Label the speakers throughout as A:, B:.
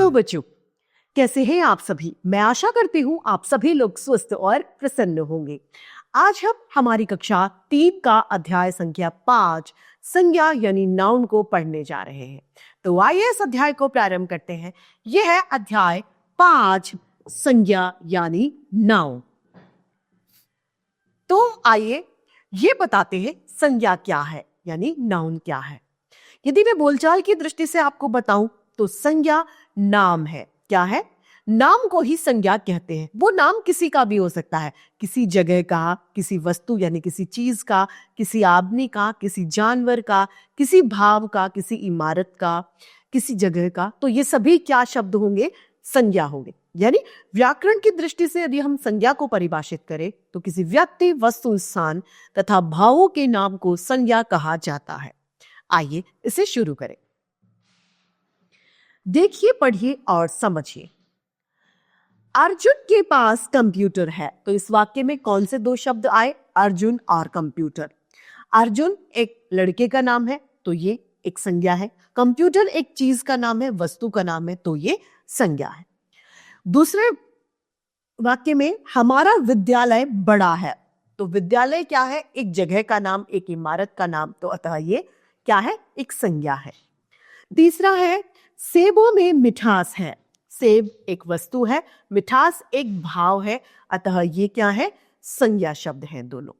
A: Hello बच्चों, कैसे हैं आप सभी। मैं आशा करती हूँ आप सभी लोग स्वस्थ और प्रसन्न होंगे। आज हम हमारी कक्षा 3 का अध्याय संख्या 5 संज्ञा यानी नाउन को पढ़ने जा रहे हैं। तो आइए इस अध्याय को प्रारंभ करते हैं। यह है अध्याय 5 संज्ञा यानी नाउन। तो आइए ये बताते हैं संज्ञा क्या है यानी नाउन क्या है। यदि मैं बोलचाल की दृष्टि से आपको बताऊं तो संज्ञा नाम है। क्या है? नाम को ही संज्ञा कहते हैं। वो नाम किसी का भी हो सकता है, किसी जगह का, किसी वस्तु यानी किसी चीज का, किसी आदमी का, किसी जानवर का, किसी भाव का, किसी इमारत का, किसी जगह का। तो ये सभी क्या शब्द होंगे? संज्ञा होंगे। यानी व्याकरण की दृष्टि से यदि हम संज्ञा को परिभाषित करें तो किसी व्यक्ति, वस्तु, स्थान तथा भावों के नाम को संज्ञा कहा जाता है। आइए इसे शुरू करें। देखिए, पढ़िए और समझिए। अर्जुन के पास कंप्यूटर है। तो इस वाक्य में कौन से दो शब्द आए? अर्जुन और कंप्यूटर। अर्जुन एक लड़के का नाम है तो ये एक संज्ञा है। कंप्यूटर एक चीज का नाम है, वस्तु का नाम है, तो ये संज्ञा है। दूसरे वाक्य में हमारा विद्यालय बड़ा है। तो विद्यालय क्या है? एक जगह का नाम, एक इमारत का नाम, तो अतः ये क्या है? एक संज्ञा है। तीसरा है सेबों में मिठास है। सेब एक वस्तु है, मिठास एक भाव है, अतः ये क्या है? संज्ञा शब्द हैं दोनों।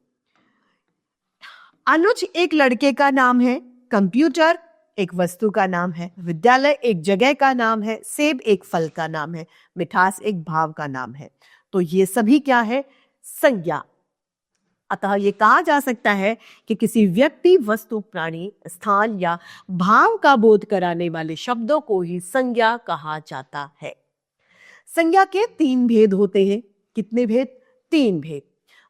A: अनुज एक लड़के का नाम है, कंप्यूटर एक वस्तु का नाम है, विद्यालय एक जगह का नाम है, सेब एक फल का नाम है, मिठास एक भाव का नाम है। तो ये सभी क्या है? संज्ञा। अतः ये कहा जा सकता है कि किसी व्यक्ति, वस्तु, प्राणी, स्थान या भाव का बोध कराने वाले शब्दों को ही संज्ञा कहा जाता है। संज्ञा के 3 भेद होते हैं। कितने भेद? 3 भेद।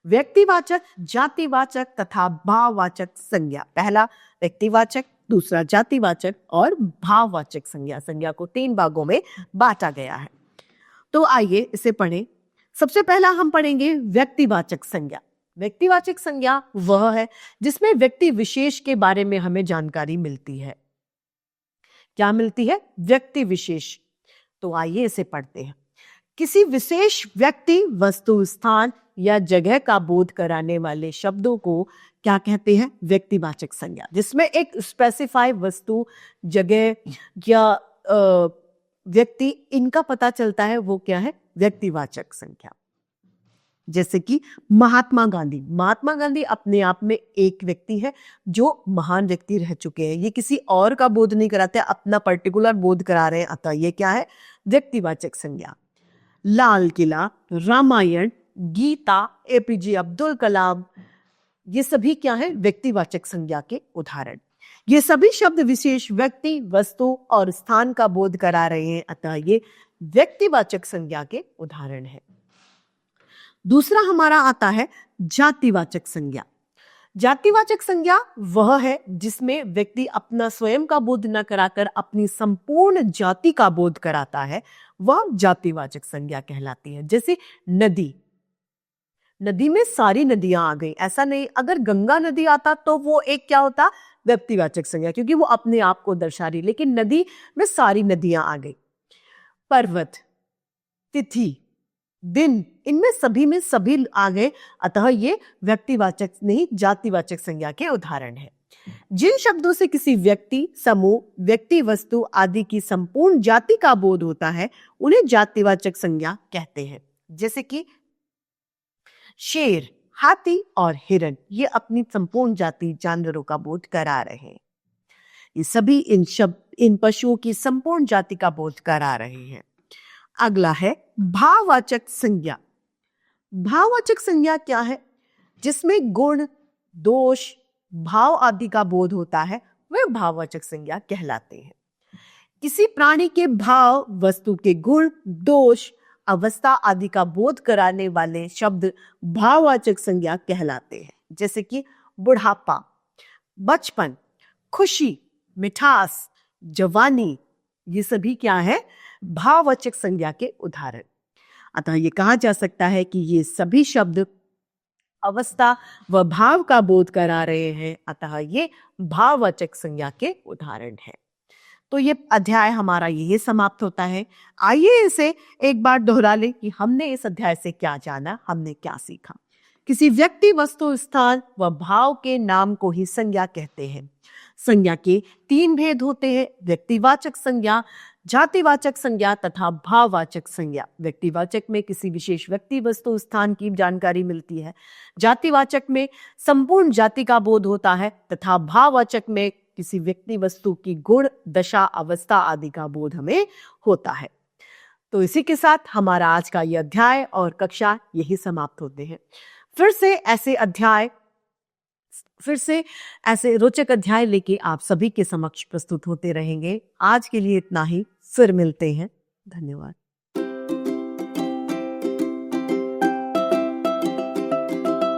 A: व्यक्तिवाचक, जातिवाचक तथा भाववाचक संज्ञा। पहला व्यक्तिवाचक, दूसरा जातिवाचक और भाववाचक संज्ञा। संज्ञा को 3 भागों में बांटा गया है। तो आइए इसे पढ़ें। सबसे पहला हम पढ़ेंगे व्यक्तिवाचक संज्ञा। व्यक्तिवाचक संज्ञा वह है जिसमें व्यक्ति विशेष के बारे में हमें जानकारी मिलती है। क्या मिलती है? व्यक्ति विशेष। तो आइए इसे पढ़ते हैं। किसी विशेष व्यक्ति, वस्तु, स्थान या जगह का बोध कराने वाले शब्दों को क्या कहते हैं? व्यक्तिवाचक संज्ञा। जिसमें एक स्पेसिफाई वस्तु, जगह या व्यक्ति, इनका पता चलता है, वो क्या है? व्यक्तिवाचक संज्ञा। जैसे कि महात्मा गांधी। महात्मा गांधी अपने आप में एक व्यक्ति है जो महान व्यक्ति रह चुके हैं। ये किसी और का बोध नहीं कराते, अपना पर्टिकुलर बोध करा रहे हैं, अतः ये क्या है? व्यक्तिवाचक संज्ञा। लाल किला, रामायण, गीता, एपीजे अब्दुल कलाम, ये सभी क्या है? व्यक्तिवाचक संज्ञा के उदाहरण। ये सभी शब्द विशेष व्यक्ति, वस्तु और स्थान का बोध करा रहे हैं, अतः ये व्यक्तिवाचक संज्ञा के उदाहरण है। दूसरा हमारा आता है जातिवाचक संज्ञा। जातिवाचक संज्ञा वह है जिसमें व्यक्ति अपना स्वयं का बोध न कराकर अपनी संपूर्ण जाति का बोध कराता है, वह जातिवाचक संज्ञा कहलाती है। जैसे नदी। नदी में सारी नदियां आ गई, ऐसा नहीं। अगर गंगा नदी आता तो वो एक क्या होता? व्यक्तिवाचक संज्ञा, क्योंकि वो अपने आप को दर्शा रही। लेकिन नदी में सारी नदियां आ गई। पर्वत, तिथि, दिन, इनमें सभी में सभी आ गए, अतः ये व्यक्तिवाचक नहीं, जातिवाचक संज्ञा के उदाहरण है। जिन शब्दों से किसी व्यक्ति, समूह, व्यक्ति, वस्तु आदि की संपूर्ण जाति का बोध होता है उन्हें जातिवाचक संज्ञा कहते हैं। जैसे कि शेर, हाथी और हिरण, ये अपनी संपूर्ण जाति जानवरों का बोध करा रहे हैं। ये सभी इन पशुओं की संपूर्ण जाति का बोध करा रहे हैं। अगला है भाववाचक संज्ञा। भाववाचक संज्ञा क्या है? जिसमें गुण, दोष, भाव आदि का बोध होता है, वे भाववाचक संज्ञा कहलाते हैं। किसी प्राणी के भाव, वस्तु के गुण, दोष, अवस्था आदि का बोध कराने वाले शब्द भाववाचक संज्ञा कहलाते हैं। जैसे कि बुढ़ापा, बचपन, खुशी, मिठास, जवानी, ये सभी क्या है? भाववाचक संज्ञा के उदाहरण। अतः ये कहा जा सकता है कि ये सभी शब्द अवस्था व भाव का बोध करा रहे हैं, अतः ये भाववाचक संज्ञा के उदाहरण है। तो ये अध्याय हमारा यही समाप्त होता है। आइए इसे एक बार दोहरा लें कि हमने इस अध्याय से क्या जाना, हमने क्या सीखा। किसी व्यक्ति, वस्तु, स्थान व भाव के नाम को ही संज्ञा कहते हैं। संज्ञा के 3 भेद होते हैं: व्यक्तिवाचक संज्ञा, जातिवाचक संज्ञा तथा भाववाचक संज्ञा। व्यक्तिवाचक में किसी विशेष व्यक्ति, वस्तु, स्थान की जानकारी मिलती है। जातिवाचक में संपूर्ण जाति का बोध होता है तथा भाववाचक में किसी व्यक्ति, वस्तु की गुण, दशा, अवस्था आदि का बोध हमें होता है। तो इसी के साथ हमारा आज का यह अध्याय और कक्षा यही समाप्त होते हैं। फिर से ऐसे रोचक अध्याय लेके आप सभी के समक्ष प्रस्तुत होते रहेंगे। आज के लिए इतना ही, फिर मिलते हैं। धन्यवाद।